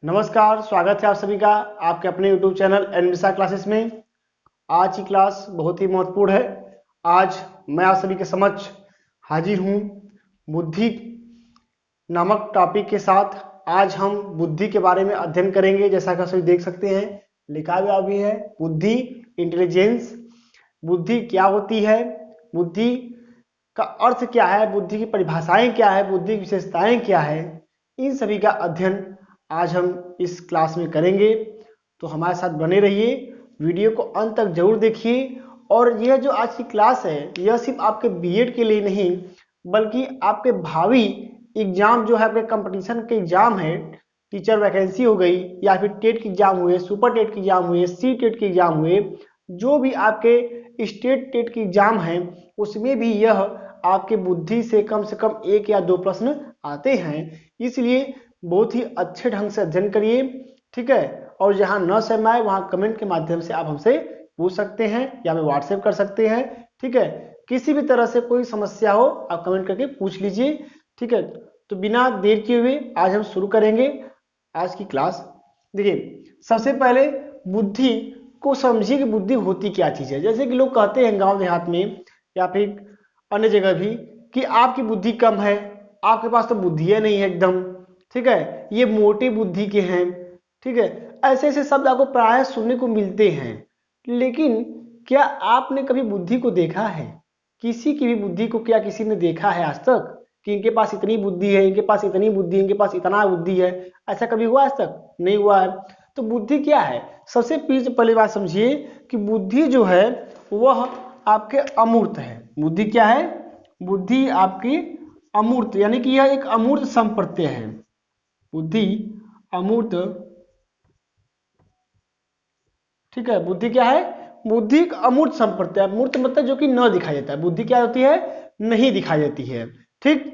नमस्कार, स्वागत है आप सभी का आपके अपने YouTube चैनल एनविसा क्लासेस में। आज की क्लास बहुत ही महत्वपूर्ण है। आज मैं आप सभी के समक्ष हाजिर हूँ बुद्धि नामक टॉपिक के साथ। आज हम बुद्धि के बारे में अध्ययन करेंगे। जैसा कि आप सभी देख सकते हैं, लिखा हुआ भी है बुद्धि, इंटेलिजेंस। बुद्धि क्या होती है, बुद्धि का अर्थ क्या है, बुद्धि की परिभाषाएं क्या है, बुद्धि की विशेषताएं क्या है, इन सभी का अध्ययन आज हम इस क्लास में करेंगे। तो हमारे साथ बने रहिए, वीडियो को अंत तक जरूर देखिए। और यह जो आज की क्लास है, यह सिर्फ आपके बीएड के लिए नहीं बल्कि आपके भावी एग्जाम जो है, आपके कंपटीशन के एग्जाम है, टीचर वैकेंसी हो गई या फिर टेट के एग्जाम हुए, सुपर टेट के एग्जाम हुए, सी टेट के एग्जाम हुए, जो भी आपके स्टेट टेट के एग्जाम हैं, उसमें भी यह आपके बुद्धि से कम 1 या 2 प्रश्न आते हैं। इसलिए बहुत ही अच्छे ढंग से अध्ययन करिए, ठीक है। और जहां न समझ आए वहां कमेंट के माध्यम से आप हमसे पूछ सकते हैं या हमें व्हाट्सएप कर सकते हैं, ठीक है। किसी भी तरह से कोई समस्या हो आप कमेंट करके पूछ लीजिए, ठीक है। तो बिना देर किए हुए आज हम शुरू करेंगे आज की क्लास। देखिए, सबसे पहले बुद्धि को समझिए कि बुद्धि होती क्या चीज है। जैसे कि लोग कहते हैं गांव देहात में या फिर अन्य जगह भी कि आपकी बुद्धि कम है, आपके पास तो बुद्धियां नहीं है एकदम, ठीक है, ये मोटी बुद्धि के हैं, ठीक है। ऐसे ऐसे शब्द आपको प्रायः सुनने को मिलते हैं। लेकिन क्या आपने कभी बुद्धि को देखा है? किसी की भी बुद्धि को क्या किसी ने देखा है आज तक कि इनके पास इतनी बुद्धि है, इनके पास इतनी बुद्धि, इनके पास इतना बुद्धि है? ऐसा कभी हुआ आज तक? नहीं हुआ है। तो बुद्धि क्या है? सबसे पहले बात समझिए कि बुद्धि जो है वह आपके अमूर्त है। बुद्धि क्या है? बुद्धि आपकी अमूर्त, यानी कि यह एक अमूर्त संप्रत्यय है। बुद्धि अमूर्त, ठीक है। बुद्धि क्या है? बुद्धि एक अमूर्त संप्रत्यय। अमूर्त मतलब जो कि न दिखाई देता है। बुद्धि क्या होती है? नहीं दिखाई देती है, ठीक।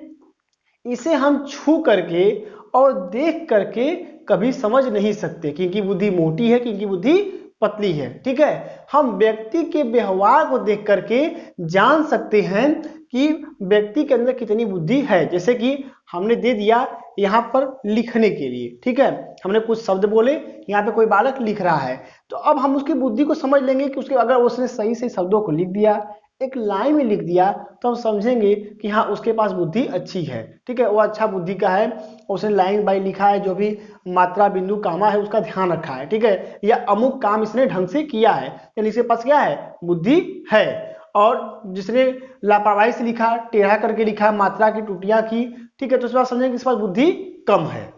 इसे हम छू करके और देख करके कभी समझ नहीं सकते कि इनकी बुद्धि मोटी है कि इनकी बुद्धि पतली है, ठीक है। हम व्यक्ति के व्यवहार को देख करके जान सकते हैं कि व्यक्ति के अंदर कितनी बुद्धि है। जैसे कि हमने दे दिया यहाँ पर लिखने के लिए, ठीक है, हमने कुछ शब्द बोले, यहाँ पे कोई बालक लिख रहा है, तो अब हम उसकी बुद्धि को समझ लेंगे कि उसके अगर उसने सही से शब्दों को लिख दिया, एक लाइन में लिख दिया, तो हम समझेंगे कि हाँ उसके पास बुद्धि अच्छी है, ठीक है, वो अच्छा बुद्धि का है, उसने लाइन बाई लिखा है, जो भी मात्रा बिंदु कामा है उसका ध्यान रखा है, ठीक है, या अमुक काम इसने ढंग से किया है, यानी इसके पास क्या है? बुद्धि है। और जिसने लापरवाही से लिखा, टेढ़ा करके लिखा, मात्रा की त्रुटियां की, ठीक है, तो उसके बाद समझेंगे कि इस पास बुद्धि कम है,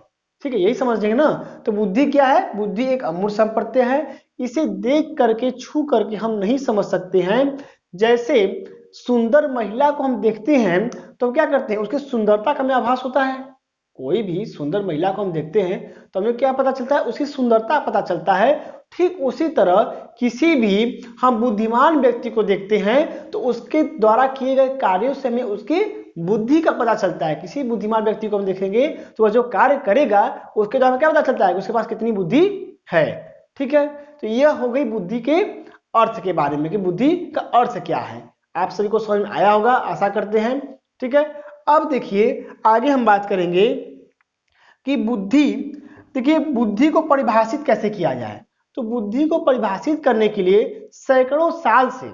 ठीक है, यही समझेंगे ना। तो बुद्धि क्या है? बुद्धि एक अमूर्त संप्रत्यय है। इसे देख करके छू करके हम नहीं समझ सकते हैं। जैसे सुंदर महिला को हम देखते हैं तो क्या करते हैं? उसकी सुंदरता का हमें आभास होता है। कोई भी सुंदर महिला को हम देखते हैं तो हमें क्या पता चलता है? उसकी सुंदरता पता चलता है। ठीक उसी तरह किसी भी हम बुद्धिमान व्यक्ति को देखते हैं तो उसके द्वारा किए गए कार्यों से हमें उसकी बुद्धि का पता चलता है। किसी बुद्धिमान व्यक्ति को हम देखेंगे तो वह जो कार्य करेगा उसके द्वारा क्या पता चलता है कि उसके पास कितनी बुद्धि है, ठीक है। तो यह हो गई बुद्धि के अर्थ के बारे में कि बुद्धि का अर्थ क्या है। आप सभी को समझ में आया होगा, आशा करते हैं, ठीक है। अब देखिए आगे हम बात करेंगे कि बुद्धि, देखिए बुद्धि को परिभाषित कैसे किया जाए। तो बुद्धि को परिभाषित करने के लिए सैकड़ों साल से,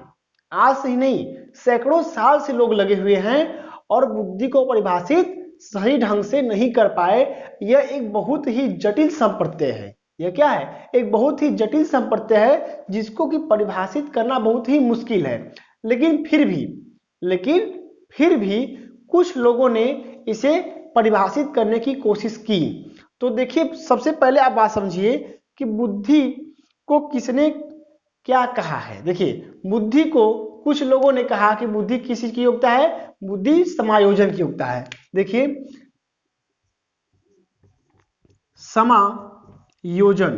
आज से ही नहीं, सैकड़ों साल से लोग लगे हुए हैं और बुद्धि को परिभाषित सही ढंग से नहीं कर पाए। यह एक बहुत ही जटिल संप्रत्यय है। यह क्या है? एक बहुत ही जटिल संप्रत्यय है जिसको कि परिभाषित करना बहुत ही मुश्किल है। लेकिन फिर भी कुछ लोगों ने इसे परिभाषित करने की कोशिश की। तो देखिए सबसे पहले आप बात समझिए कि बुद्धि को किसने क्या कहा है। देखिए बुद्धि को कुछ लोगों ने कहा कि बुद्धि किस चीज की योग्यता है? बुद्धि समायोजन की योग्यता है। देखिए समायोजन,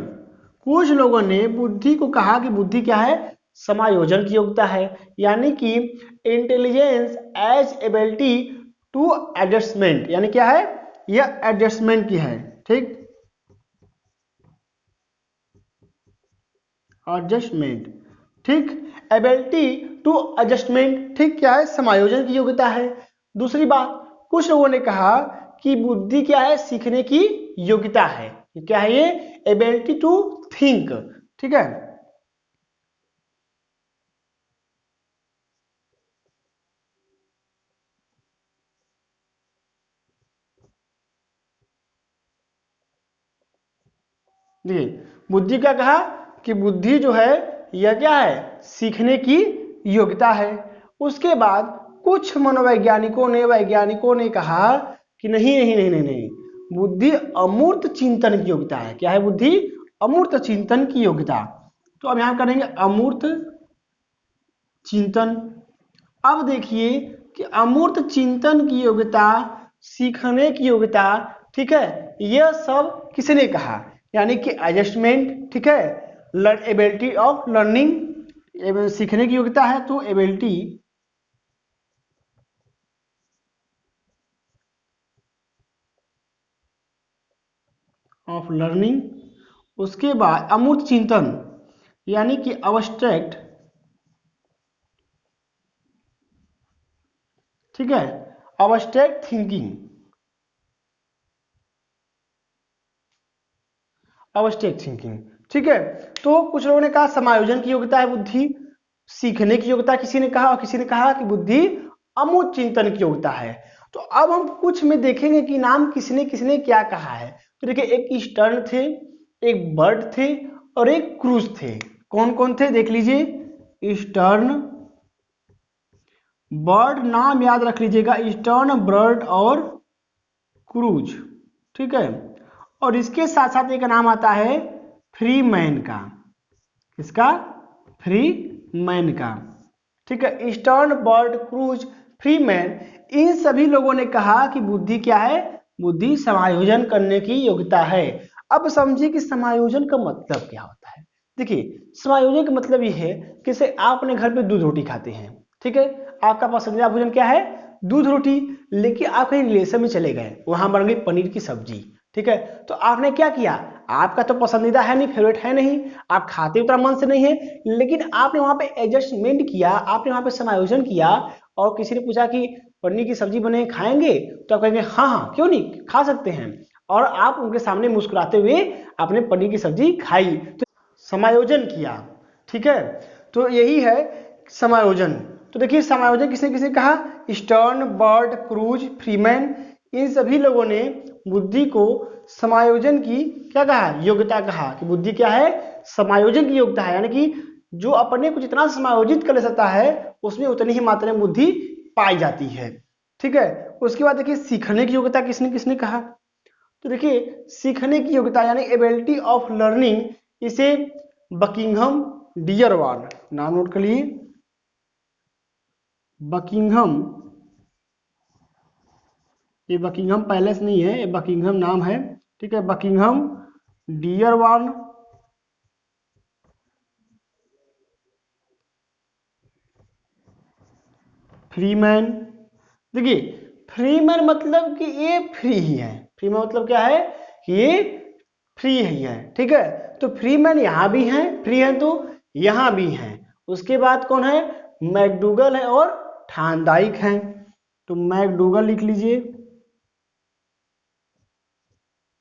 कुछ लोगों ने बुद्धि को कहा कि बुद्धि क्या है? समायोजन की योग्यता है, यानी कि intelligence as ability to adjustment, यानी क्या है? यह एडजस्टमेंट की है, ठीक, एडजस्टमेंट, ठीक, एबिलिटी टू एडजस्टमेंट, ठीक, क्या है? समायोजन की योग्यता है। दूसरी बात, कुछ लोगों ने कहा कि बुद्धि क्या है? सीखने की योग्यता है, क्या है ये? Ability to think. ठीक है, देखिए बुद्धि क्या कहा कि बुद्धि जो है यह क्या है? सीखने की योग्यता है। उसके बाद कुछ वैज्ञानिकों ने कहा कि नहीं नहीं नहीं नहीं नहीं, बुद्धि अमूर्त चिंतन की योग्यता है। क्या है? बुद्धि अमूर्त चिंतन की योग्यता। तो अब यहां करेंगे अमूर्त चिंतन। अब देखिए कि अमूर्त चिंतन की योग्यता, सीखने की योग्यता, ठीक है, यह सब किसने कहा? यानी कि एडजस्टमेंट, ठीक है, एबिलिटी ऑफ लर्निंग, सीखने की योग्यता है तो एबिलिटी ऑफ लर्निंग। उसके बाद अमूर्त चिंतन यानी कि अब्स्ट्रैक्ट, ठीक है, अब्स्ट्रैक्ट थिंकिंग, अब्स्ट्रैक्ट थिंकिंग, ठीक है। तो कुछ लोगों ने कहा समायोजन की योग्यता है बुद्धि, सीखने की योग्यता किसी ने कहा, और किसी ने कहा कि बुद्धि अमूर्त चिंतन की योग्यता है। तो अब हम कुछ में देखेंगे कि नाम किसने किसने क्या कहा है। तो देखिए एक स्टर्न थे, एक बर्ड थे और एक क्रूज थे। कौन कौन थे देख लीजिए, स्टर्न, बर्ड नाम याद रख लीजिएगा, स्टर्न, बर्ड और क्रूज, ठीक है। और इसके साथ साथ एक नाम आता है फ्री मैन का। किसका? फ्री मैन का, ठीक है। Eastern, Burt, Cruise, Freeman, इन सभी लोगों ने कहा कि बुद्धि क्या है? बुद्धि समायोजन करने की योग्यता है। अब समझिए कि समायोजन का मतलब क्या होता है। देखिए समायोजन का मतलब ये है कि जैसे आप अपने घर पे दूध रोटी खाते हैं, ठीक है, आपका पसंदीदा भोजन क्या है? दूध रोटी। लेकिन आप कहीं रिलेशन में चले गए, वहां बन गई पनीर की सब्जी, ठीक है, तो आपने क्या किया? आपका तो पसंदीदा है नहीं, फेवरेट है नहीं, आप खाते उतना मन से नहीं है, लेकिन आपने वहां पे एडजस्टमेंट किया, आपने वहां पे समायोजन किया, और किसी ने पूछा कि पनीर की सब्जी बने खाएंगे, तो आप कहेंगे हाँ हाँ क्यों नहीं, खा सकते हैं, और आप उनके सामने मुस्कुराते हुए आपने पनीर की सब्जी खाई, तो समायोजन किया, ठीक है। तो यही है समायोजन। तो देखिए समायोजन किसने किसने कहा? स्टर्न, बर्ड, क्रूज, फ्रीमैन, इन सभी लोगों ने बुद्धि को समायोजन की क्या कहा? योग्यता कहा कि बुद्धि क्या है? समायोजन की योग्यता है, यानी कि जो अपने को जितना समायोजित कर सकता है उसमें उतनी ही मात्रा में बुद्धि पाई जाती है, ठीक है। उसके बाद देखिए सीखने की योग्यता किसने किसने कहा? तो देखिए सीखने की योग्यता यानी एबिलिटी ऑफ लर्निंग, इसे बकिंघम डियरवाल, नाम नोट कर लिए, बकिंघम, ये बकिंघम पैलेस नहीं है, ये बकिंघम नाम है, ठीक है, बकिंघम डियरवाल, फ्रीमैन। देखिए फ्रीमैन मतलब कि ये फ्री ही है, फ्रीमैन मतलब क्या है? कि ये फ्री ही है, ठीक है। तो फ्रीमैन यहां भी हैं, फ्री है तो यहां भी हैं। उसके बाद कौन है? मैकडूगल है और थानडाइक हैं। तो मैकडूगल लिख लीजिए,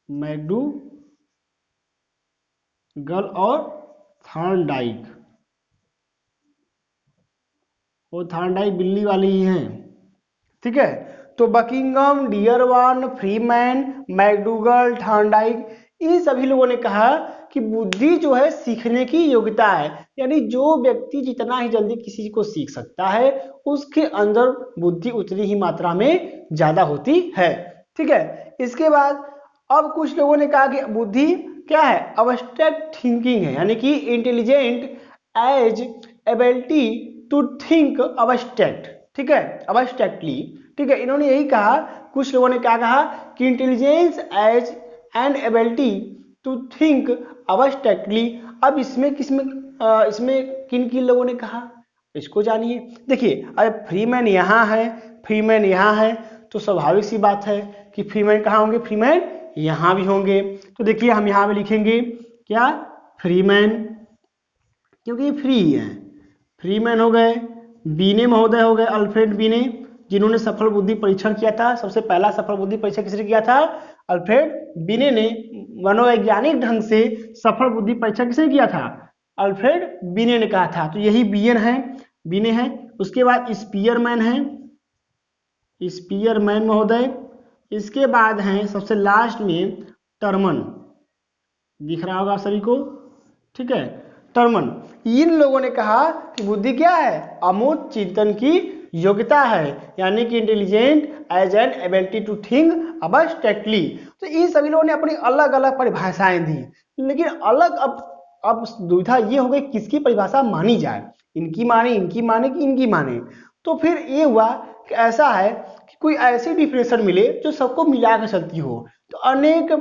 मैकडूगल और थानडाइक, वो थानडाइक बिल्ली वाली ही हैं, ठीक है। तो बकिंगम, डियरवान, फ्रीमैन, मैकडूगल, थानडाइक, इन सभी लोगों ने कहा कि बुद्धि जो है सीखने की योग्यता है, यानी जो व्यक्ति जितना ही जल्दी किसी को सीख सकता है उसके अंदर बुद्धि उतनी ही मात्रा में ज्यादा होती है, ठीक है। इसके बाद अब कुछ लोगों ने कहा कि बुद्धि क्या है? अब्स्ट्रैक्ट थिंकिंग है, यानी कि intelligent as ability to think abstract, ठीक है, अब्स्ट्रैक्टली, ठीक है। इन्होंने यही कहा, कुछ लोगों ने क्या कहा कि intelligence as an ability to think abstractly. अब इसमें किसमें इसमें किन किन लोगों ने कहा इसको जानिए। देखिए अब फ्रीमैन यहाँ है, फ्रीमैन यहाँ है, तो स्वाभाविक सी बात है कि फ्रीमैन कहाँ होंगे? फ्रीमैन यहाँ भी होंगे। तो देखिए हम यहाँ पे लिखेंगे क्या? फ्रीमैन, क्योंकि ये फ्री है। फ्रीमैन हो गए, बीने महोदय हो गए, अल्फ्रेड बीने, जिन्होंने सफल बुद्धि परीक्षण किया था। सबसे पहला सफल बुद्धि परीक्षण किसने किया था? अल्फ्रेड बिने ने मनोवैज्ञानिक ढंग से सफल बुद्धि परीक्षण किसने किया था? अल्फ्रेड बिने ने कहा था। तो यही बिने है। उसके बाद स्पीयरमैन है, स्पीयरमैन महोदय। इसके बाद हैं सबसे लास्ट में टर्मन, दिख रहा होगा सभी को, ठीक है, टर्मन। इन लोगों ने कहा कि बुद्धि क्या है? अमूर्त चिंतन की योग्यता है, यानी कि intelligent as an ability to think abstractly. तो इन सभी लोगों ने अपनी अलग अलग परिभाषाएं दी, लेकिन अलग अब दुविधा ये हो गई किसकी परिभाषा मानी जाए, इनकी माने कि इनकी माने। तो फिर ये हुआ कि ऐसा है कि कोई ऐसी डिफिनेशन मिले जो सबको मिलाकर चलती हो। तो अनेक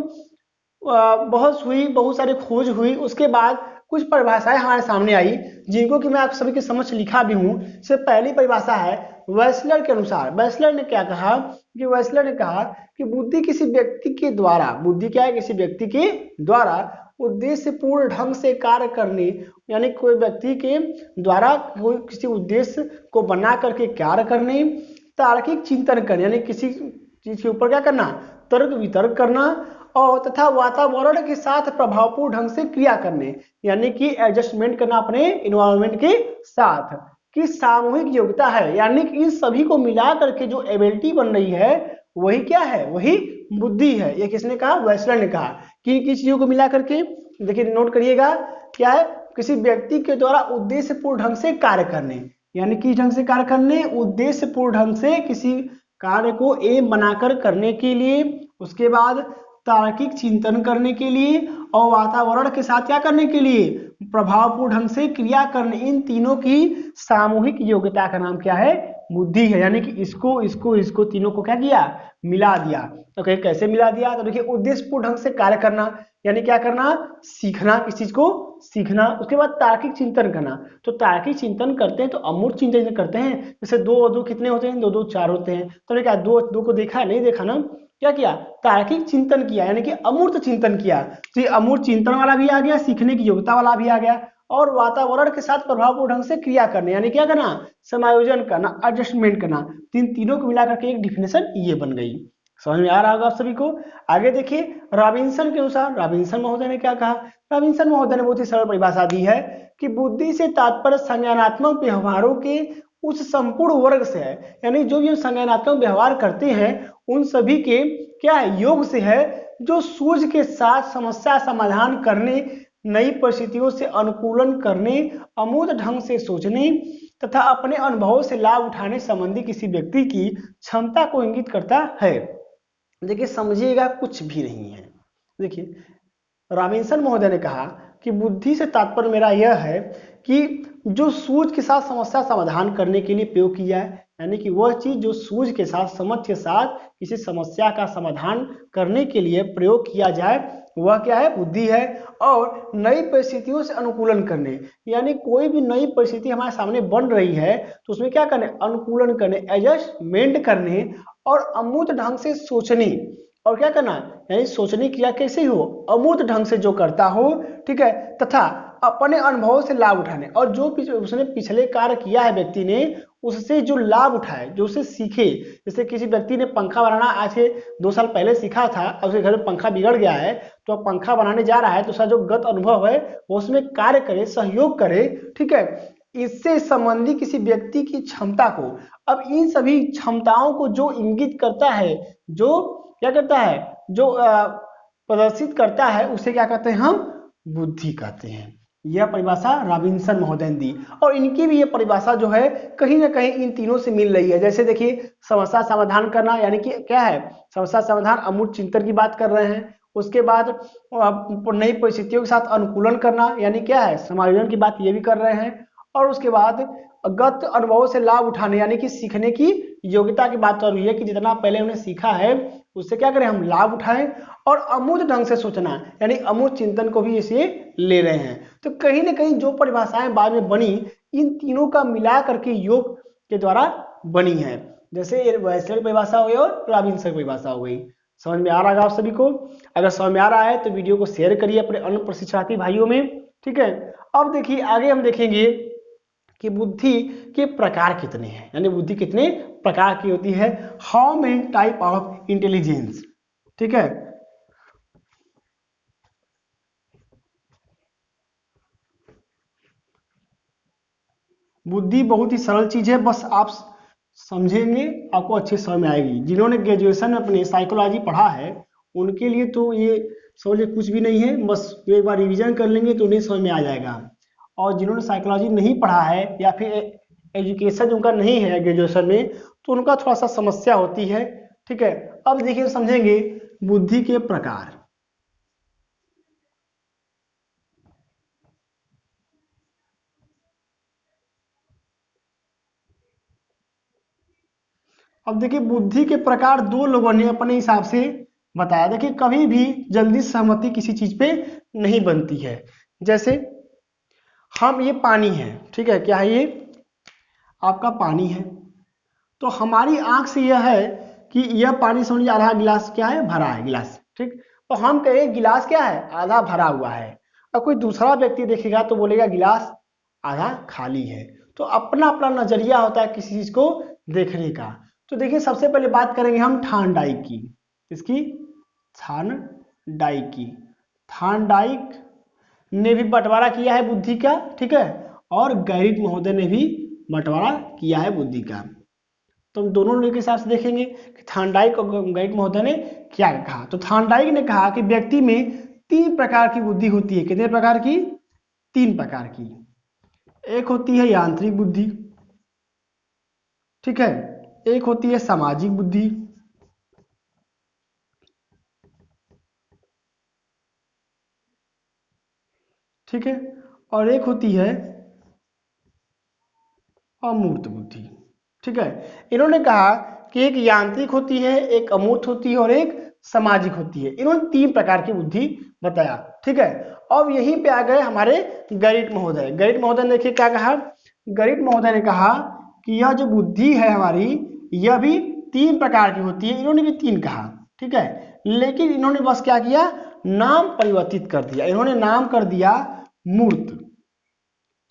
बहुत सारी खोज हुई, उसके बाद कुछ परिभाषाएं हमारे सामने आई जिनको कि मैं आप सभी के समक्ष लिखा भी हूं। इससे पहली परिभाषा है वेस्लर के अनुसार। वेस्लर ने क्या कहा कि वेस्लर ने कहा कि बुद्धि किसी व्यक्ति के द्वारा, बुद्धि क्या है? किसी व्यक्ति के द्वारा उद्देश्य पूर्ण ढंग से कार्य करने, यानी कोई व्यक्ति के द्वारा कोई किसी उद्देश्य को बना करके कार्य करने, तार्किक चिंतन करने, यानी किसी चीज के ऊपर क्या करना? तर्क वितर्क करना, और तथा वातावरण के साथ प्रभावपूर्ण ढंग से क्रिया करने, यानी कि एडजस्टमेंट करना अपने इन्वायरमेंट के साथ, की सामूहिक योग्यता है। यानी कि इन सभी को मिला करके जो एबिलिटी बन रही है वही क्या है? वही बुद्धि है। ये किसने कहा? वेस्लर ने कहा। कि किस चीजों को मिला करके, देखिए नोट करिएगा, क्या है? किसी व्यक्ति के द्वारा उद्देश्यपूर्ण ढंग से कार्य करने, यानी किस ढंग से कार्य करने? उद्देश्यपूर्ण ढंग से किसी कार्य को एम बनाकर करने के लिए, उसके बाद तार्किक चिंतन करने के लिए, और वातावरण के साथ क्या करने के लिए? प्रभावपूर्ण ढंग से क्रिया करने। इन तीनों की सामूहिक योग्यता का नाम क्या है? बुद्धि है। यानी कि इसको तीनों को क्या किया? मिला दिया। तो कैसे मिला दिया? तो देखिए, उद्देश्यपूर्ण ढंग से कार्य करना, यानी क्या करना? सीखना, किस चीज को? सीखना। उसके बाद तार्किक चिंतन करना। तो तार्किक चिंतन करते हैं तो अमूर्त चिंतन करते हैं। जैसे दो और दो कितने होते हैं? दो दो चार होते हैं। तो क्या दो को देखा? नहीं देखा ना? क्या किया? तार्किक चिंतन किया, यानी कि अमूर्त चिंतन किया। तो ये अमूर्त चिंतन वाला भी आ गया, सीखने की योग्यता वाला भी आ गया, और वातावरण के साथ प्रभावपूर्ण ढंग से क्रिया करने, यानी क्या करना? समायोजन करना, एडजस्टमेंट करना। तीनों को मिलाकर के एक डिफिनेशन ये बन गई। समझ में आ रहा होगा आप सभी को? आगे देखिए, रॉबिन्सन के अनुसार रॉबिन्सन महोदय ने क्या कहा? रॉबिन्सन महोदय ने बहुत ही सरल परिभाषा दी है कि बुद्धि से तात्पर्य संज्ञानात्मक व्यवहारों के उस संपूर्ण वर्ग से है, यानी जो भी संज्ञानात्मक व्यवहार करते हैं उन सभी के क्या है? योग से है, जो सूझ के साथ समस्या समाधान करने, नई परिस्थितियों से अनुकूलन करने, अमूर्त ढंग से सोचने तथा अपने अनुभवों से लाभ उठाने संबंधी किसी व्यक्ति की क्षमता को इंगित करता है। देखिए, समझिएगा, कुछ भी नहीं है। देखिए, रॉबिन्सन महोदय ने कहा कि बुद्धि से तात्पर्य मेरा यह है कि जो सूझ के साथ समस्या समाधान करने के लिए प्रयोग किया है, यानी कि वह चीज जो सूझ के साथ, समझ के साथ किसी समस्या का समाधान करने के लिए प्रयोग किया जाए, वह क्या है? बुद्धि है। और नई परिस्थितियों से अनुकूलन करने, यानी कोई भी नई परिस्थिति हमारे सामने बन रही है तो उसमें क्या करने? अनुकूलन करने, एडजस्टमेंट करने, और अमूर्त ढंग से सोचने, और क्या करना? यानी सोचने की क्रिया कैसे हो? अमूर्त ढंग से जो करता हो, ठीक है, तथा अपने अनुभवों से लाभ उठाने, और जो उसने पिछले कार्य किया है व्यक्ति ने, उससे जो लाभ उठाए, जो उसे सीखे। जैसे किसी व्यक्ति ने पंखा बनाना आज से 2 साल पहले सीखा था, और उसके घर में पंखा बिगड़ गया है, तो अब पंखा बनाने जा रहा है, तो उसका जो गत अनुभव है वो उसमें कार्य करे, सहयोग करे, ठीक है, इससे संबंधी किसी व्यक्ति की क्षमता को। अब इन सभी क्षमताओं को जो इंगित करता है, जो क्या करता है, जो प्रदर्शित करता है, उसे क्या कहते हैं? हम बुद्धि कहते हैं। यह परिभाषा रॉबिन्सन महोदय ने दी, और इनकी भी यह परिभाषा जो है कहीं ना कहीं इन तीनों से मिल रही है। जैसे देखिए, समस्या समाधान करना, यानी कि क्या है? समस्या समाधान, अमूर्त चिंतन की बात कर रहे हैं। उसके बाद नई परिस्थितियों के साथ अनुकूलन करना, यानी क्या है? समायोजन की बात ये भी कर रहे हैं। और उसके बाद गत अनुभवों से लाभ उठाने, यानी कि सीखने की योग्यता की बात कर रही है कि जितना पहले उन्हें सीखा है उससे क्या करें? हम लाभ उठाएं। और अमूर्त ढंग से सोचना, यानी अमूर्त चिंतन को भी इसे ले रहे हैं। तो कहीं ना कहीं जो परिभाषाएं बाद में बनी, इन तीनों का मिला करके योग के द्वारा बनी है। जैसे वेस्लर की परिभाषा हो गई और रॉबिन्सन की परिभाषा हो गई। समझ में आ रहा है आप सभी को? अगर समझ में आ रहा है तो वीडियो को शेयर करिए अपने अन्य प्रशिक्षार्थी भाइयों में, ठीक है। अब देखिए, आगे हम देखेंगे कि बुद्धि के प्रकार कितने हैं, यानी बुद्धि कितने प्रकार की होती है। How many type of intelligence, ठीक है। बुद्धि बहुत ही सरल चीज है, बस आप समझेंगे आपको अच्छे समझ में आएगी। जिन्होंने ग्रेजुएशन में अपने साइकोलॉजी पढ़ा है उनके लिए तो ये समझ कुछ भी नहीं है, बस वो एक बार रिवीजन कर लेंगे तो उन्हें समझ में आ जाएगा। और जिन्होंने साइकोलॉजी नहीं पढ़ा है या फिर एजुकेशन उनका नहीं है ग्रेजुएशन में, तो उनका थोड़ा सा समस्या होती है। ठीक है, अब देखिए समझेंगे बुद्धि के प्रकार। अब देखिए बुद्धि के प्रकार दो लोगों ने अपने हिसाब से बताया। देखिए कभी भी जल्दी सहमति किसी चीज पे नहीं बनती है। जैसे हम ये पानी है, ठीक है, क्या है ये आपका पानी है, तो हमारी आंख से यह है कि यह पानी समझिए आधा गिलास क्या है भरा है गिलास, ठीक, तो हम कहें गिलास क्या है आधा भरा हुआ है। और कोई दूसरा व्यक्ति देखेगा तो बोलेगा गिलास आधा खाली है। तो अपना अपना नजरिया होता है किसी चीज को देखने का। तो देखिए सबसे पहले बात करेंगे हम थार्नडाइक की। इसकी थार्नडाइक की। थार्नडाइक ने भी बंटवारा किया है बुद्धि का, ठीक है, और गैरिट महोदय ने भी बंटवारा किया है बुद्धि का। तो हम दोनों लोगों के हिसाब से देखेंगे कि थार्नडाइक और गैरिट महोदय ने क्या कहा। तो थार्नडाइक ने कहा कि व्यक्ति में 3 प्रकार की बुद्धि होती है। कितने प्रकार की? 3 प्रकार की। एक होती है यांत्रिक बुद्धि, ठीक है, एक होती है सामाजिक बुद्धि, ठीक है, और एक होती है अमूर्त बुद्धि। ठीक है, इन्होंने कहा कि एक यांत्रिक होती है, एक अमूर्त होती है और एक सामाजिक होती है। इन्होंने 3 प्रकार की बुद्धि बताया। ठीक है, अब यहीं पे आ गए हमारे गैरिट महोदय। गैरिट महोदय ने देखिए क्या कहा। गैरिट महोदय ने कहा कि यह जो बुद्धि है हमारी यह भी 3 प्रकार की होती है। इन्होंने भी 3 कहा, ठीक है, लेकिन इन्होंने बस क्या किया नाम परिवर्तित कर दिया। इन्होंने नाम कर दिया मूर्त।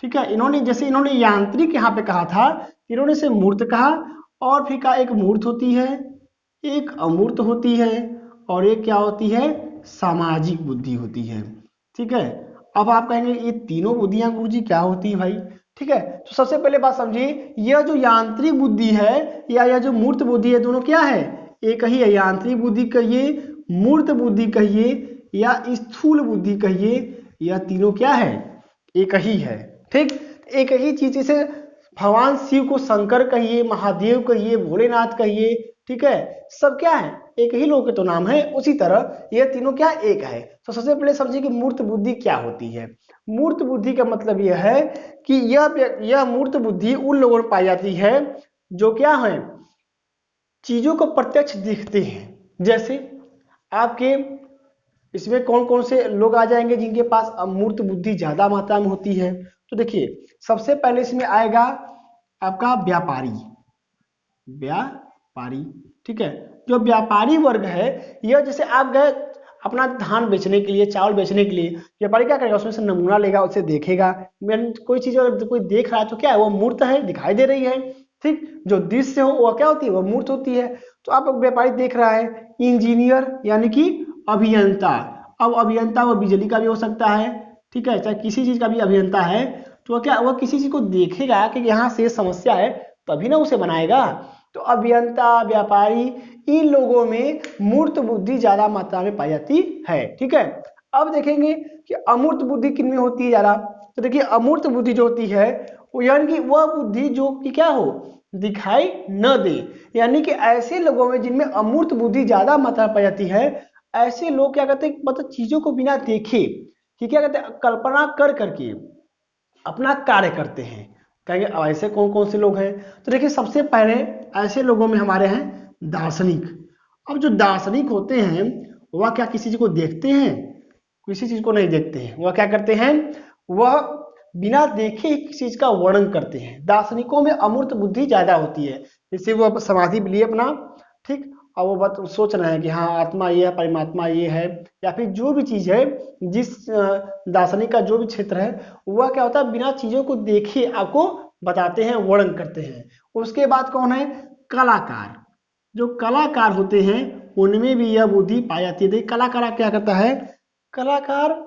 ठीक है, इन्होंने यांत्रिक यहाँ पे कहा था, इन्होंने से मूर्त कहा और फिर कहा एक मूर्त होती है, एक अमूर्त होती है और एक क्या होती है सामाजिक बुद्धि होती है। ठीक है, अब आप कहेंगे ये तीनों बुद्धियां गुरुजी क्या होती है भाई। ठीक है, तो सबसे पहले बात समझिए, यह जो यांत्रिक बुद्धि है या यह जो मूर्त बुद्धि है दोनों क्या है एक ही है। यांत्रिक बुद्धि कहिए, मूर्त बुद्धि कहिए या स्थूल बुद्धि कहिए, यह तीनों क्या है एक ही है। ठीक, एक ही चीज, जैसे भगवान शिव को शंकर कहिए, महादेव कहिए, भोलेनाथ कहिए, ठीक है, सब क्या है एक ही लोग के तो नाम है। उसी तरह ये तीनों क्या एक है। तो सबसे पहले समझिए कि मूर्त बुद्धि क्या होती है। मूर्त बुद्धि का मतलब यह है कि यह मूर्त बुद्धि उन लोगों में पाई जाती है जो क्या है चीजों को प्रत्यक्ष दिखते हैं। जैसे आपके इसमें कौन कौन से लोग आ जाएंगे जिनके पास अमूर्त बुद्धि ज्यादा मात्रा में होती है। तो देखिए सबसे पहले इसमें आएगा आपका व्यापारी। व्यापारी, ठीक है, जो व्यापारी वर्ग है यह जैसे आप गए अपना धान बेचने के लिए, चावल बेचने के लिए, व्यापारी क्या करेगा उसमें से नमूना लेगा, उसे देखेगा। कोई चीज अगर कोई देख रहा है तो क्या है वो मूर्त है, दिखाई दे रही है। ठीक, जो दृश्य हो वह क्या होती है वह मूर्त होती है। तो आप व्यापारी देख रहा है। इंजीनियर यानी कि अभियंता। अब अभियंता वो बिजली का भी हो सकता है, ठीक है, चाहे किसी चीज का भी अभियंता है, तो वह किसी चीज को देखेगा कि यहाँ से समस्या है तभी ना उसे बनाएगा। तो अभियंता, व्यापारी, इन लोगों में मूर्त बुद्धि ज्यादा मात्रा में पाई जाती है। ठीक है, अब देखेंगे कि अमूर्त बुद्धि किन में होती है ज्यादा। तो देखिए अमूर्त बुद्धि जो होती है वो यानी कि वह बुद्धि जो कि क्या हो दिखाई न दे। यानी कि ऐसे लोगों में जिनमें अमूर्त बुद्धि ज्यादा मात्रा में पाई जाती है, ऐसे लोग क्या करते हैं मतलब चीजों को बिना देखे कि क्या कहते हैं कल्पना कर करके अपना कार्य करते हैं। कहेंगे ऐसे कौन कौन से लोग हैं। तो देखिए सबसे पहले ऐसे लोगों में हमारे हैं दार्शनिक। अब जो दार्शनिक होते हैं वह क्या किसी चीज को देखते हैं, किसी चीज को नहीं देखते हैं। वह क्या करते हैं वह बिना देखे ही किसी चीज का वर्णन करते हैं। दार्शनिकों में अमूर्त बुद्धि ज्यादा होती है। जैसे वो समाधि लिए अपना, ठीक, और वो बात सोच रहे हैं कि हाँ आत्मा ये है, परमात्मा ये है, या फिर जो भी चीज है जिस दार्शनिक का जो भी क्षेत्र है वह क्या होता है बिना चीजों को देखे आपको बताते हैं, वर्णन करते हैं। उसके बाद कौन है कलाकार। जो कलाकार होते हैं उनमें भी यह बुद्धि पाई जाती है। देखिए कलाकार क्या करता है, कलाकार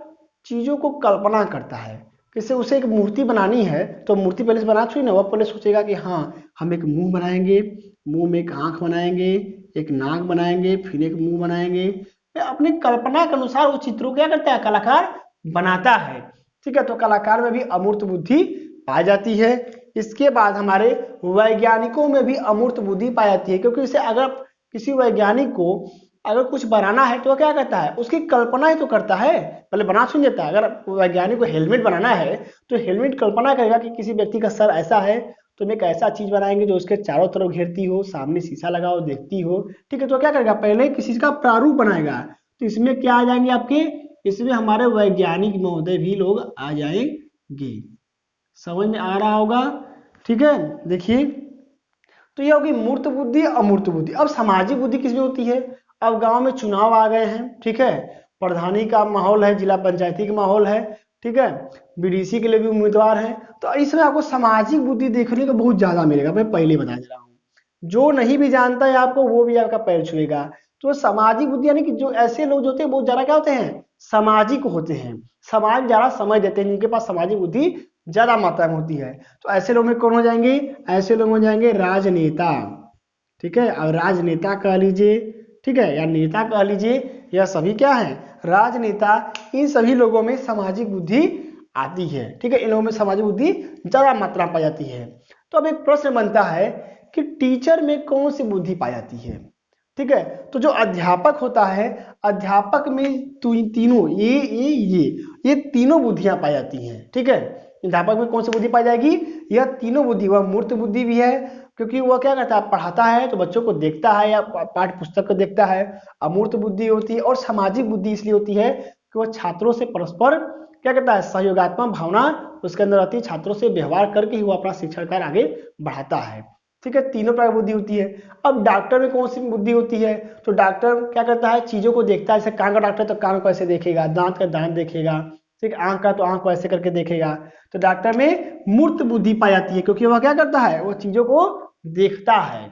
चीजों को कल्पना करता है। जैसे उसे एक मूर्ति बनानी है तो मूर्ति पहले से बना चुकी ना, वह पहले सोचेगा कि हाँ हम एक मुंह बनाएंगे, मुंह में एक आंख बनाएंगे, एक नाक बनाएंगे, फिर एक मुंह बनाएंगे। अपनी कल्पना के अनुसार वो चित्रों क्या करता है, कलाकार बनाता है। ठीक है, तो कलाकार में भी अमूर्त बुद्धि पाई जाती है। इसके बाद हमारे वैज्ञानिकों में भी अमूर्त बुद्धि पाई जाती है, क्योंकि इसे अगर किसी वैज्ञानिक को अगर कुछ बनाना है तो वह क्या करता है, उसकी कल्पना ही तो करता है, पहले बना सुन देता है। अगर वैज्ञानिक को हेलमेट बनाना है तो हेलमेट कल्पना करेगा कि किसी व्यक्ति का सर ऐसा है तो हम एक ऐसा चीज बनाएंगे जो उसके चारों तरफ घेरती हो, सामने शीशा लगा हो, देखती हो। ठीक है, तो क्या करेगा, पहले किसी का प्रारूप बनाएगा। तो इसमें क्या आ जाएंगे आपके, इसमें हमारे वैज्ञानिक महोदय भी लोग आ जाएंगे। समझ में आ रहा होगा। ठीक है, देखिए तो ये होगी मूर्त बुद्धि, अमूर्त बुद्धि। अब सामाजिक बुद्धि किसमें होती है, अब गांव में चुनाव आ गए हैं, ठीक है, प्रधानी का माहौल है, जिला पंचायती का माहौल है, ठीक है, बीडीसी के लिए भी उम्मीदवार है, तो इसमें आपको सामाजिक बुद्धि देखने को बहुत ज्यादा मिलेगा। मैं पहले बता दे रहा हूँ, जो नहीं भी जानता है आपको वो भी आपका पैर छुएगा। तो सामाजिक बुद्धि यानी कि जो ऐसे लोग जो होते हैं बहुत ज्यादा क्या होते हैं, सामाजिक होते हैं, समाज ज्यादा समझ देते हैं, जिनके पास सामाजिक बुद्धि ज्यादा मात्रा में होती है। तो ऐसे लोग में कौन हो जाएंगे, ऐसे लोग हो जाएंगे राजनेता। ठीक है, अब राजनेता कह लीजिए, ठीक है, या नेता कह लीजिए, यह सभी क्या है, राजनेता। इन सभी लोगों में सामाजिक बुद्धि आती है। ठीक है, इन लोगों में सामाजिक बुद्धि ज्यादा मात्रा पाई जाती है। तो अब एक प्रश्न बनता है कि टीचर में कौन सी बुद्धि पाई जाती है। ठीक है, तो जो अध्यापक होता है, अध्यापक में तीनों ये तीनों बुद्धियां पाई जाती हैं। ठीक है, अध्यापक में कौन सी बुद्धि पाई जाएगी, यह तीनों बुद्धि। वह मूर्त बुद्धि भी है, क्योंकि वह क्या करता है, पढ़ाता है तो बच्चों को देखता है या पाठ्य पुस्तक को देखता है। अमूर्त बुद्धि होती है। और सामाजिक बुद्धि इसलिए होती है कि वह छात्रों से परस्पर क्या करता है, सहयोगात्मक भावना उसके अंदर रहती है, छात्रों से व्यवहार करके ही वो अपना शिक्षण कार्य आगे बढ़ाता है। ठीक है, तीनों प्रकार की बुद्धि होती है। अब डॉक्टर में कौन सी बुद्धि होती है, तो डॉक्टर क्या करता है, चीजों को देखता है। जैसे कान का डॉक्टर तो कान को ऐसे देखेगा, दांत का दांत देखेगा, ठीक, आंख का तो आंख को ऐसे करके देखेगा। तो डॉक्टर में मूर्त बुद्धि पाई जाती है, क्योंकि वह क्या करता है, वो चीजों को देखता है।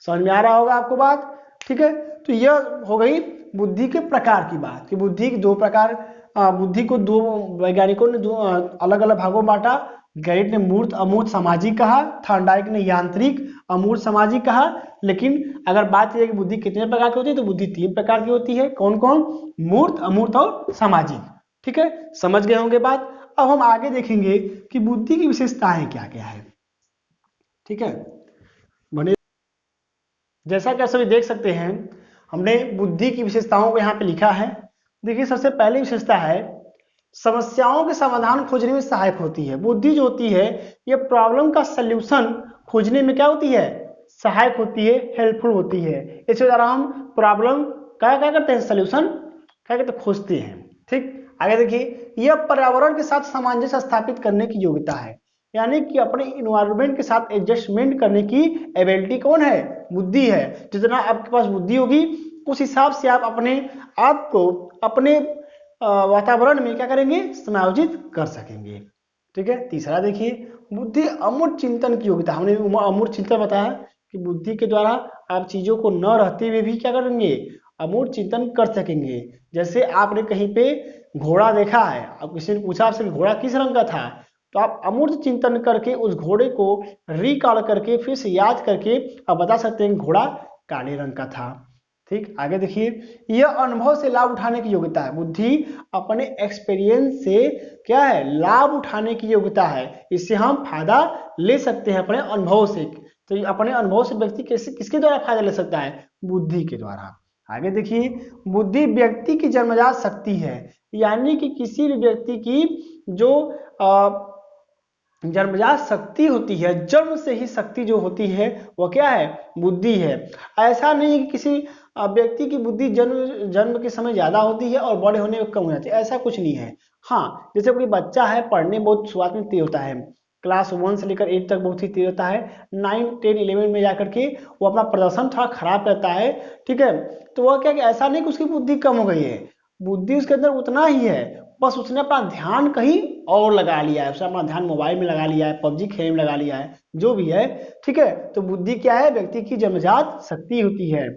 समझ में आ रहा होगा आपको बात। ठीक है, तो यह हो गई बुद्धि के प्रकार की बात कि बुद्धि के दो प्रकार, बुद्धि को दो वैज्ञानिकों ने दो अलग अलग भागों में बांटा। गैरिट ने मूर्त अमूर्त सामाजिक कहा, थॉर्नडाइक ने यांत्रिक अमूर्त सामाजिक कहा। लेकिन अगर बात यह कि बुद्धि कितने प्रकार की होती है, तो बुद्धि 3 प्रकार की होती है। कौन कौन, मूर्त, अमूर्त और सामाजिक। ठीक है, समझ गए होंगे बात। अब हम आगे देखेंगे कि बुद्धि की विशेषताएं क्या क्या है। ठीक है, बने जैसा कि आप सभी देख सकते हैं, हमने बुद्धि की विशेषताओं को यहाँ पे लिखा है। देखिए, सबसे पहली विशेषता है समस्याओं के समाधान खोजने में सहायक होती है। बुद्धि जो होती है ये प्रॉब्लम का सल्यूशन खोजने में क्या होती है, सहायक होती है, हेल्पफुल होती है। इसके द्वारा हम प्रॉब्लम क्या क्या करते हैं, सल्यूशन क्या कहते हैं, खोजते हैं। ठीक, आगे देखिए, यह पर्यावरण के साथ सामंजस्य स्थापित करने की योग्यता है, यानी कि अपने इन्वायरमेंट के साथ एडजस्टमेंट करने की एबिलिटी कौन है, बुद्धि है। जितना आपके पास बुद्धि होगी उस हिसाब से आप अपने आप को अपने वातावरण में क्या करेंगे, समायोजित कर सकेंगे। ठीक है, तीसरा देखिए, बुद्धि अमूर्त चिंतन की योग्यता। हमने अमूर्त चिंतन बताया कि बुद्धि के द्वारा आप चीजों को न रहते हुए भी क्या करेंगे, अमूर्त चिंतन कर सकेंगे। जैसे आपने कहीं पे घोड़ा देखा है, अब किसी ने पूछा आपसे घोड़ा किस रंग का था, तो आप अमूर्त चिंतन करके उस घोड़े को रिकॉल करके फिर से याद करके आप बता सकते हैं घोड़ा काले रंग का था। ठीक, आगे देखिए, यह अनुभव से लाभ उठाने की योग्यता है। बुद्धि अपने एक्सपीरियंस से क्या है, लाभ उठाने की योग्यता है। इससे हम फायदा ले सकते हैं अपने अनुभव से। तो अपने अनुभव से व्यक्ति कैसे किसके द्वारा फायदा ले सकता है, बुद्धि के द्वारा। आगे देखिए, बुद्धि व्यक्ति की जन्मजात शक्ति है, यानी कि किसी भी व्यक्ति की जो जन्मजात शक्ति होती है, जन्म से ही शक्ति जो होती है वो क्या है, बुद्धि है। ऐसा नहीं कि किसी व्यक्ति की बुद्धि जन्म के समय ज्यादा होती है और बड़े होने में कम हो जाती है, ऐसा कुछ नहीं है। हाँ, जैसे कोई बच्चा है, पढ़ने बहुत शुरुआत में तेज होता है, क्लास 1 से लेकर 8 तक बहुत ही तेज होता है, 9, 10, 11 में जाकर के वो अपना प्रदर्शन थोड़ा खराब करता है। ठीक है, तो वह क्या कि ऐसा नहीं कि उसकी बुद्धि कम हो गई है, बुद्धि उसके अंदर उतना ही है, बस उसने अपना ध्यान कहीं और लगा लिया है, उसने अपना ध्यान मोबाइल में लगा लिया है, पबजी खेलने में लगा लिया है, जो भी है। ठीक है, तो बुद्धि क्या है, व्यक्ति की जन्मजात शक्ति होती है।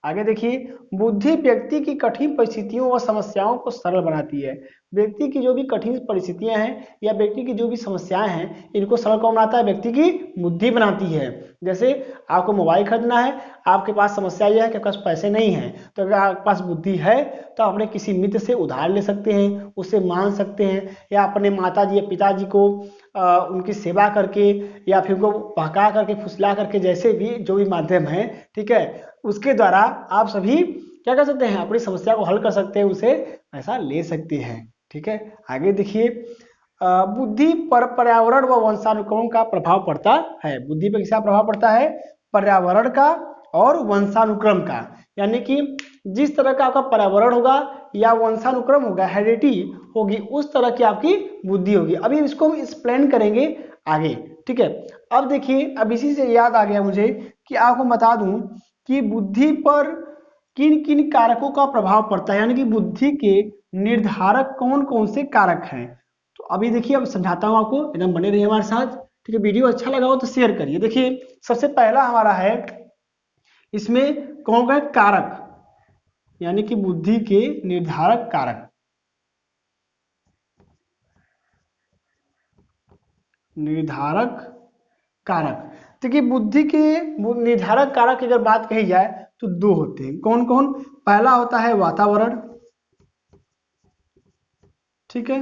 आगे देखिए, बुद्धि व्यक्ति की कठिन परिस्थितियों व समस्याओं को सरल बनाती है। व्यक्ति की जो भी कठिन परिस्थितियां हैं या व्यक्ति की जो भी समस्याएं हैं, इनको सरल कौन बनाता है? व्यक्ति की बुद्धि बनाती है। जैसे आपको मोबाइल खरीदना है, आपके पास समस्या यह है कि आपके पास पैसे नहीं हैं, तो अगर आपके पास बुद्धि है तो अपने किसी मित्र से उधार ले सकते हैं, उससे मांग सकते हैं, या अपने माता जी या पिताजी को उनकी सेवा करके या फिर उनको बहका करके फुसला करके, जैसे भी जो भी माध्यम है, ठीक है, उसके द्वारा आप सभी क्या कर सकते हैं? अपनी समस्या को हल कर सकते हैं, उसे पैसा ले सकते हैं। ठीक है, आगे देखिए, बुद्धि पर पर्यावरण व वंशानुक्रम का प्रभाव पड़ता है। बुद्धि पर किसका प्रभाव पड़ता है? पर्यावरण का और वंशानुक्रम का। यानी कि जिस तरह का आपका पर्यावरण होगा या वंशानुक्रम होगा, हेरिडिटी होगी, उस तरह की आपकी बुद्धि होगी। अभी इसको हम एक्सप्लेन करेंगे आगे। ठीक है, अब देखिए, अब इसी से याद आ गया मुझे कि आपको बता दूं कि बुद्धि पर किन किन कारकों का प्रभाव पड़ता है, यानी कि बुद्धि के निर्धारक कौन कौन से कारक हैं। तो अभी देखिए, अब समझाता हूं आपको, एकदम बने रहिए हमारे साथ। ठीक है, वीडियो अच्छा लगा हो तो शेयर करिए। देखिए, सबसे पहला हमारा है इसमें कौन का कारक, यानी कि बुद्धि के निर्धारक कारक। निर्धारक कारक, देखिए बुद्धि के निर्धारक कारक की अगर बात कही जाए तो दो होते हैं। कौन कौन? पहला होता है वातावरण, ठीक है,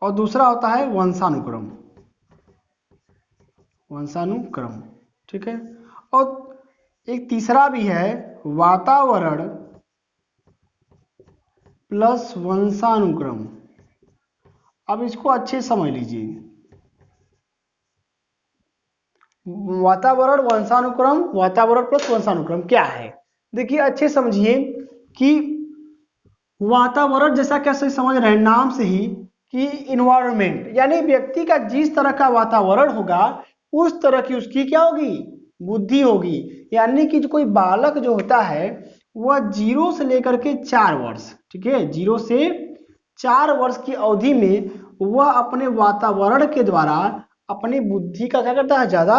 और दूसरा होता है वंशानुक्रम। वंशानुक्रम, ठीक है, और एक तीसरा भी है वातावरण प्लस वंशानुक्रम। अब इसको अच्छे समझ लीजिए, वातावरण वंशानुक्रम, वातावरण प्लस वंशानुक्रम क्या है? देखिए अच्छे समझिए कि वातावरण, जैसा कैसे समझ रहे हैं नाम से ही कि इन्वायरमेंट, यानी व्यक्ति का जिस तरह का वातावरण होगा उस तरह की उसकी क्या होगी? बुद्धि होगी। यानी कि जो कोई बालक जो होता है वह 0 से लेकर के 4 वर्ष, ठीक है, 0 से 4 वर्ष की अवधि में वह अपने वातावरण के द्वारा अपनी बुद्धि का क्या करता है? ज्यादा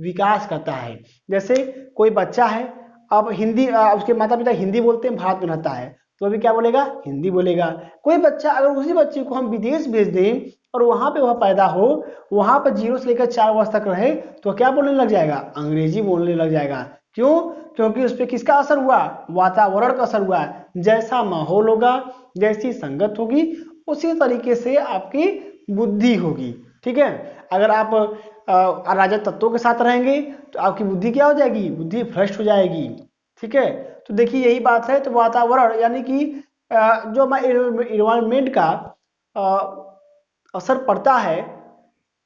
विकास करता है। जैसे कोई बच्चा है, अब हिंदी उसके माता पिता हिंदी बोलते हैं, भारत में रहता है, तो अभी क्या बोलेगा? हिंदी बोलेगा। कोई बच्चा, अगर उसी बच्चे को हम विदेश भेज दें और वहां पे वह पैदा हो, वहां पर 0 से लेकर 4 वर्ष तक रहे, तो क्या बोलने लग जाएगा? अंग्रेजी बोलने लग जाएगा। क्यों? क्योंकि उस पर किसका असर हुआ? वातावरण का असर हुआ। जैसा माहौल होगा, जैसी संगत होगी, उसी तरीके से आपकी बुद्धि होगी। ठीक है, अगर आप अराजक तत्वों के साथ रहेंगे तो आपकी बुद्धि क्या हो जाएगी? बुद्धि भ्रष्ट हो जाएगी। ठीक है, तो देखिए यही बात है। तो वातावरण यानी कि जो हमारे इन्वायरमेंट का असर पड़ता है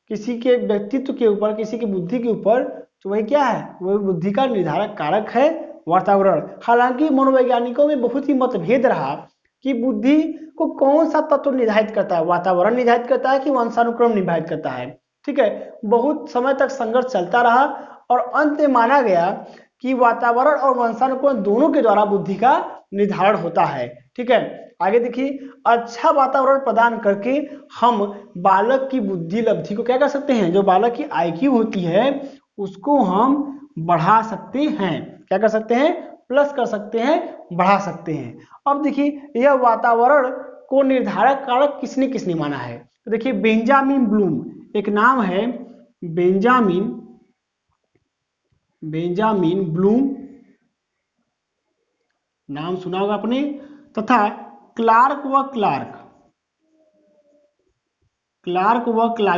किसी के व्यक्तित्व के ऊपर, किसी की बुद्धि के ऊपर, तो वही क्या है? वही बुद्धि का निर्धारक कारक है वातावरण। हालांकि मनोवैज्ञानिकों में बहुत ही मतभेद रहा कि बुद्धि को कौन सा तत्व निर्धारित करता है, वातावरण निर्धारित करता है कि वंशानुक्रम निर्धारित करता है। ठीक है, बहुत समय तक संघर्ष चलता रहा और अंत में माना गया कि वातावरण और वंशानुक्रम दोनों के द्वारा बुद्धि का निर्धारण होता है। ठीक है, आगे देखिए, अच्छा वातावरण प्रदान करके हम बालक की बुद्धि लब्धि को क्या कर सकते हैं? जो बालक की आईक्यू होती है उसको हम बढ़ा सकते हैं। क्या कर सकते हैं? प्लस कर सकते हैं, बढ़ा सकते हैं। अब देखिए, यह वातावरण को निर्धारक कारक किसने किसने माना है? तो देखिए, बेंजामिन ब्लूम, एक नाम है बेंजामिन ब्लूम, नाम सुना होगा आपने, तथा क्लार्क व क्लार्क,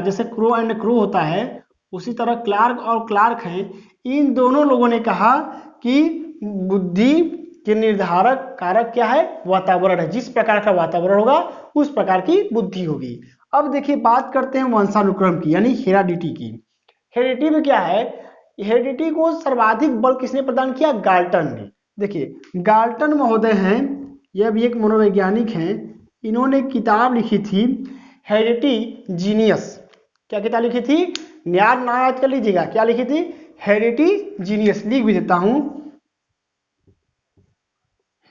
जैसे क्रो एंड क्रो होता है उसी तरह क्लार्क और क्लार्क हैं। इन दोनों लोगों ने कहा कि बुद्धि के निर्धारक कारक क्या है? वातावरण है। जिस प्रकार का वातावरण होगा उस प्रकार की बुद्धि होगी। अब देखिए, बात करते हैं वंशानुक्रम की, यानी हेरिडिटी की। हेरिडिटी में क्या है? हेरिडिटी को सर्वाधिक बल किसने प्रदान किया? गाल्टन ने। देखिए, गाल्टन महोदय हैं, यह भी एक मनोवैज्ञानिक हैं, इन्होंने किताब लिखी थी हेरिडिटी जीनियस। क्या किताब लिखी थी? याद कर लीजिएगा, क्या लिखी थी? Heredity genius. लिख भी देता हूं,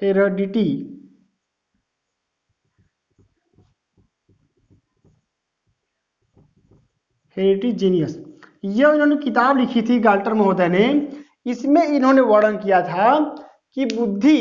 हेरिडिटी जीनियस, यह इन्होंने किताब लिखी थी गाल्टर महोदय ने। इसमें इन्होंने वर्णन किया था कि बुद्धि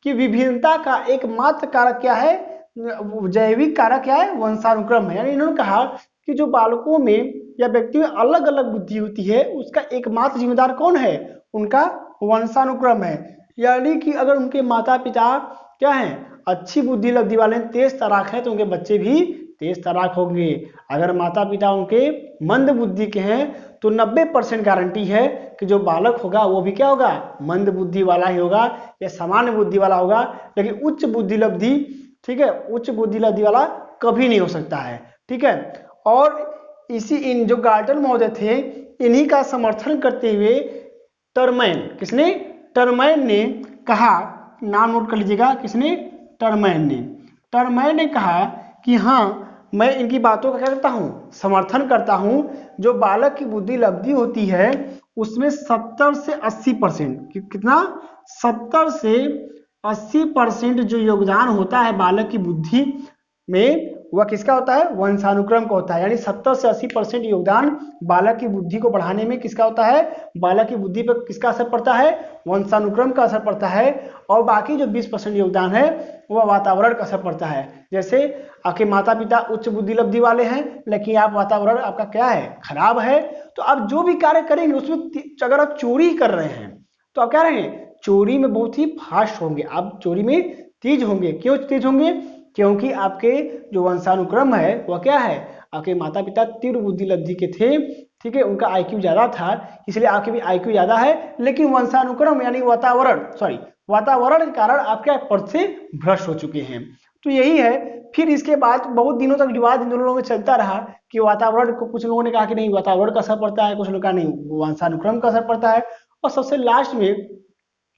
की विभिन्नता का एकमात्र कारक क्या है, जैविक कारक क्या है, वंशानुक्रम है। यानी इन्होंने कहा कि जो बालकों में या व्यक्तियों में अलग अलग बुद्धि होती है उसका एकमात्र जिम्मेदार कौन है, उनका वंशानुक्रम है। यानी कि अगर उनके माता पिता क्या हैं, अच्छी बुद्धि लब्धि वाले तेज तराक हैं तो उनके बच्चे भी तेज तराक होंगे। अगर माता पिता उनके मंद बुद्धि के हैं तो 90% गारंटी है कि जो बालक होगा वो भी क्या होगा, मंद बुद्धि वाला ही होगा या सामान्य बुद्धि वाला होगा। लेकिन उच्च बुद्धि लब्धि, ठीक है, उच्च बुद्धि लब्धि वाला कभी नहीं हो सकता है। ठीक है, और इसी इन जो गार्टन महोदय थे इन्हीं का समर्थन करते हुए टर्मैन, किसने, टर्मैन ने कहा, नाम नोट कर लीजिएगा, किसने, टर्मैन ने। टर्मैन ने कहा कि हाँ मैं इनकी बातों का क्या करता हूँ, समर्थन करता हूँ। जो बालक की बुद्धि लब्धि होती है उसमें 70 से 80%, कितना, 70 से 80% जो योगदान होता है बालक की बुद्धि में वह किसका होता है, वंशानुक्रम का होता है। यानी 70 से 80% योगदान बालक की बुद्धि को बढ़ाने में किसका होता है, बालक की बुद्धि पर किसका असर पड़ता है, वंशानुक्रम का असर पड़ता है। और बाकी जो 20% योगदान है वह वातावरण का असर पड़ता है। जैसे आपके माता पिता उच्च बुद्धि लब्धि वाले हैं लेकिन आप वातावरण आपका क्या है, खराब है, तो आप जो भी कार्य करेंगे उसमें अगर आप चोरी कर रहे हैं तो आप क्या रहेंगे, चोरी में बहुत ही फास्ट होंगे, आप चोरी में तेज होंगे। क्यों तेज होंगे, क्योंकि आपके जो वंशानुक्रम है वह क्या है, आपके माता पिता तीव्र बुद्धि लब्धि के थे, ठीक है, उनका आईक्यू ज्यादा था, इसलिए आपके भी आईक्यू ज्यादा है। लेकिन वंशानुक्रम यानी वातावरण के कारण आप क्या पद से भ्रष्ट हो चुके हैं। तो यही है। फिर इसके बाद बहुत दिनों तक विवाद इन दोनों लोगों में चलता रहा कि वातावरण को, कुछ लोगों ने कहा कि नहीं वातावरण का असर पड़ता है, कुछ लोगों ने कहा नहीं वंशानुक्रम का असर पड़ता है। और सबसे लास्ट में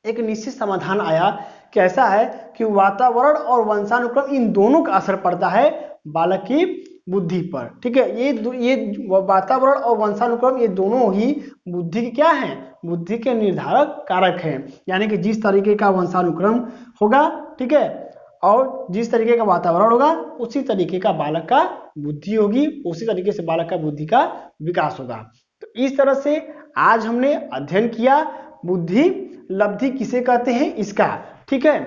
एक निश्चित समाधान आया कि ऐसा है कि वातावरण और वंशानुक्रम इन दोनों का असर पड़ता है बालक की बुद्धि पर। ठीक है, ये वातावरण और वंशानुक्रम ये दोनों ही बुद्धि के क्या हैं, बुद्धि के निर्धारक कारक हैं। यानी कि जिस तरीके का वंशानुक्रम होगा, ठीक है, और जिस तरीके का वातावरण होगा उसी तरीके का बालक का बुद्धि होगी, उसी तरीके से बालक का बुद्धि का विकास होगा। तो इस तरह से आज हमने अध्ययन किया बुद्धि लब्धि किसे कहते हैं इसका। ठीक है,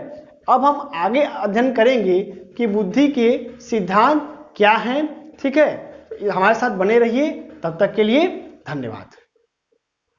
अब हम आगे अध्ययन करेंगे कि बुद्धि के सिद्धांत क्या हैं। ठीक है, हमारे साथ बने रहिए, तब तक के लिए धन्यवाद।